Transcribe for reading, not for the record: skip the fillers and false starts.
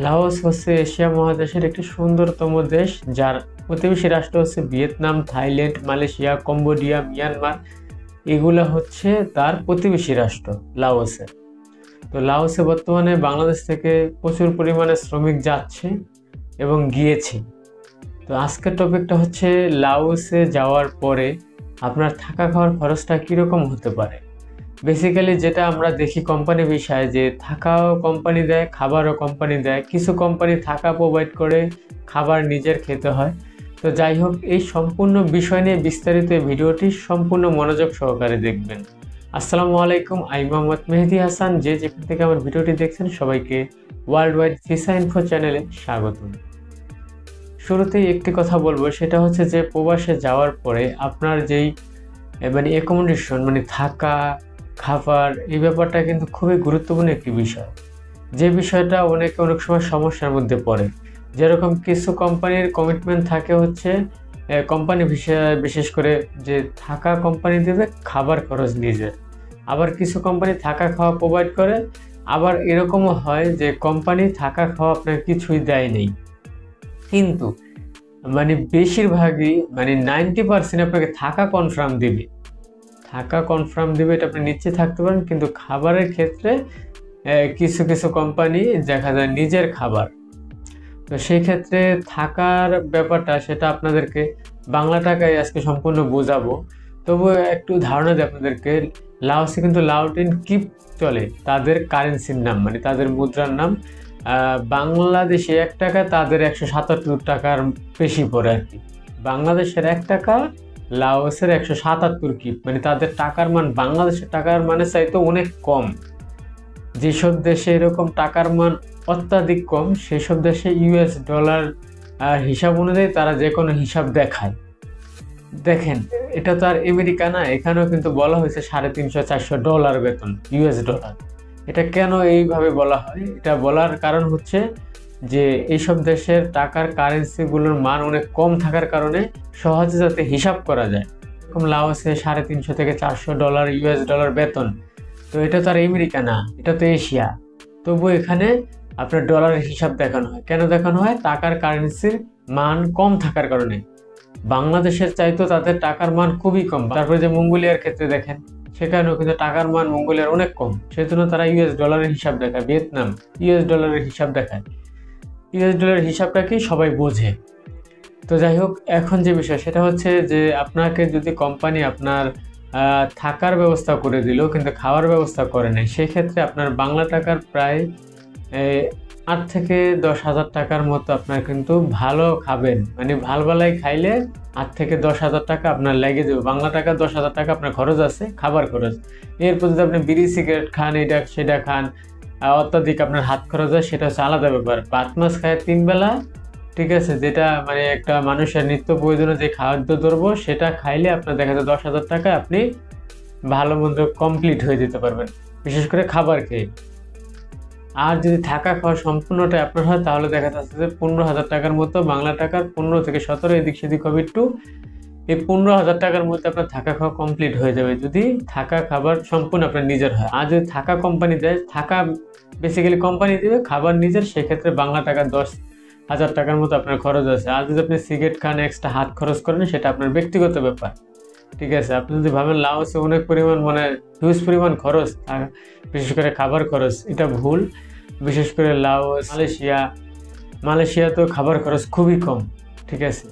Laos হচ্ছে Asia মহাদেশের একটি সুন্দরতম দেশ, যার প্রতিবেশী রাষ্ট্র হচ্ছে Vietnam, Thailand, Malaysia, Cambodia, Myanmar. এগুলা হচ্ছে তার প্রতিবেশী রাষ্ট্র লাওসে। তো লাওসে বর্তমানে বাংলাদেশ থেকে প্রচুর পরিমাণে শ্রমিক যাচ্ছে এবং গিয়েছে। তো আজকের টপিকটা হচ্ছে লাওসে যাওয়ার পরে আপনার থাকা খাওয়ার খরচটা কীরকম হতে পারে। বেসিক্যালি যেটা আমরা দেখি কোম্পানি বিষয়ে, যে থাকাও কোম্পানি দেয়, খাবারও কোম্পানি দেয়। কিছু কোম্পানি থাকা প্রোভাইড করে, খাবার নিজের খেতে হয়। তো যাই হোক, এই সম্পূর্ণ বিষয় নিয়ে বিস্তারিত এই ভিডিওটি সম্পূর্ণ মনোযোগ সহকারে দেখবেন। আসসালামু আলাইকুম, আমি মোহাম্মদ মেহেদি হাসান। যে যেখান থেকে আমার ভিডিওটি দেখছেন সবাইকে ওয়ার্ল্ড ওয়াইড ভিসা ইনফো চ্যানেলে স্বাগতম। শুরুতেই একটি কথা বলবো, সেটা হচ্ছে যে প্রবাসে যাওয়ার পরে আপনার যেই অ্যাকোমোডেশন থাকা খাবার, এই ব্যাপারটা কিন্তু খুবই গুরুত্বপূর্ণ একটি বিষয়। যে বিষয়টা অনেক সময় সমস্যার মধ্যে পড়ে। যেরকম কিছু কোম্পানির কমিটমেন্ট থাকে হচ্ছে কোম্পানি বিশেষ করে যে থাকা কোম্পানি দেবে, খাবার খরচ নিজের। আবার কিছু কোম্পানি থাকা খাওয়া প্রোভাইড করে। আবার এরকমও হয় যে কোম্পানি থাকা খাওয়া আপনাকে কিছুই দেয় নেই, কিন্তু বেশিরভাগই 90% আপনাকে থাকা কনফার্ম দিবে। এটা আপনি নিশ্চিত থাকতে পারেন। কিন্তু খাবারের ক্ষেত্রে কিছু কিছু কোম্পানি দেখা যায় নিজের খাবার। তো সেই ক্ষেত্রে থাকার ব্যাপারটা সেটা আপনাদেরকে বাংলা টাকায় আজকে সম্পূর্ণ বোঝাবো। তবু একটু ধারণা দিই আপনাদেরকে। লাওসে কিন্তু লাওটিন কিপ চলে, তাদের কারেন্সির নাম, তাদের মুদ্রার নাম। বাংলাদেশে 1 টাকা তাদের 177 টাকার বেশি পড়ে আর কি। বাংলাদেশের 1 টাকা লাওসের 177 কিপ, তাদের টাকার মান বাংলাদেশের টাকার মানের চাইতে অনেক কম। যেসব দেশে এরকম টাকার মান অত্যাধিক কম, সেই সব দেশে ইউএস ডলার হিসাব অনুযায়ী তারা যে কোনো হিসাব দেখায়। দেখেন, এটা তো আর আমেরিকা না, এখানেও কিন্তু বলা হয়েছে $350-400 বেতন, ইউএস ডলার। এটা কেন এইভাবে বলা হয়? এটা বলার কারণ হচ্ছে যে এইসব দেশের টাকার কারেন্সিগুলোর মান অনেক কম থাকার কারণে সহজে যাতে হিসাব করা যায়। এরকম লাওসে $350-400 ইউএস ডলার বেতন। তো এটা তো আর আমেরিকা না, এটা তো এশিয়া। তবু এখানে আপনার ডলারের হিসাব দেখানো হয়। কেন দেখানো হয়? টাকার কারেন্সির মান কম থাকার কারণে। বাংলাদেশের চাইতো তাদের টাকার মান খুবই কম। তারপরে যে মঙ্গোলিয়ার ক্ষেত্রে দেখেন, সেখানেও কিন্তু টাকার মান মঙ্গোলিয়ার অনেক কম, সেজন্য তারা ইউএস ডলারের হিসাব দেখায়। ভিয়েতনাম ইউএস ডলারের হিসাব দেখায়। ইউএস ডলারের হিসাবটা কি সবাই বোঝে। তো যাই হোক, এখন যে বিষয় সেটা হচ্ছে যে আপনাকে যদি কোম্পানি আপনার থাকার ব্যবস্থা করে দিল কিন্তু খাওয়ার ব্যবস্থা করে নাই, সেক্ষেত্রে আপনার বাংলা টাকার প্রায় 8 থেকে 10,000 টাকার মতো আপনার কিন্তু ভালো খাবেন, ভালো বেলায় খাইলে 8 থেকে 10,000 টাকা আপনার লেগে যাবে। বাংলা টাকা 10,000 টাকা আপনার খরচ আছে, খাবার খরচ। এরপর যদি আপনি বিড়ি সিগারেট খান, এটা সেটা খান, অত্যাধিক আপনার হাত খরচ হয়, সেটা হচ্ছে আলাদা ব্যাপার। 5 মাস খায় 3 বেলা, ঠিক আছে, যেটা একটা মানুষের নিত্য প্রয়োজনীয় যে খাদ্য দ্রব্য, সেটা খাইলে আপনার দেখা যায় 10,000 টাকায় আপনি ভালো মন্দ কমপ্লিট হয়ে যেতে পারবেন, বিশেষ করে খাবার খেয়ে। আর যদি থাকা খাওয়া সম্পূর্ণটাই আপনার হয়, তাহলে দেখা যাচ্ছে যে 15,000 টাকার মতো, বাংলা টাকার 15 থেকে 17, এদিক সেদিক হবে একটু। এই 15,000 টাকার মধ্যে আপনার থাকা খাওয়া কমপ্লিট হয়ে যাবে, যদি থাকা খাবার সম্পূর্ণ আপনার নিজের হয়। আর যদি থাকা কোম্পানি দেয়, থাকা বেসিক্যালি কোম্পানি দেবে, খাবার নিজের, সেক্ষেত্রে বাংলা টাকা 10,000 টাকার মতো আপনার খরচ আছে। আর যদি আপনি সিগারেট খান, এক্সট্রা হাত খরচ করেন, সেটা আপনার ব্যক্তিগত ব্যাপার, ঠিক আছে। আপনি যদি ভাবেন লাওসে অনেক পরিমাণ হিউজ পরিমাণ খরচ, বিশেষ করে খাবার খরচ, এটা ভুল। বিশেষ করে লাওস, মালয়েশিয়া তো খাবার খরচ খুবই কম, ঠিক আছে।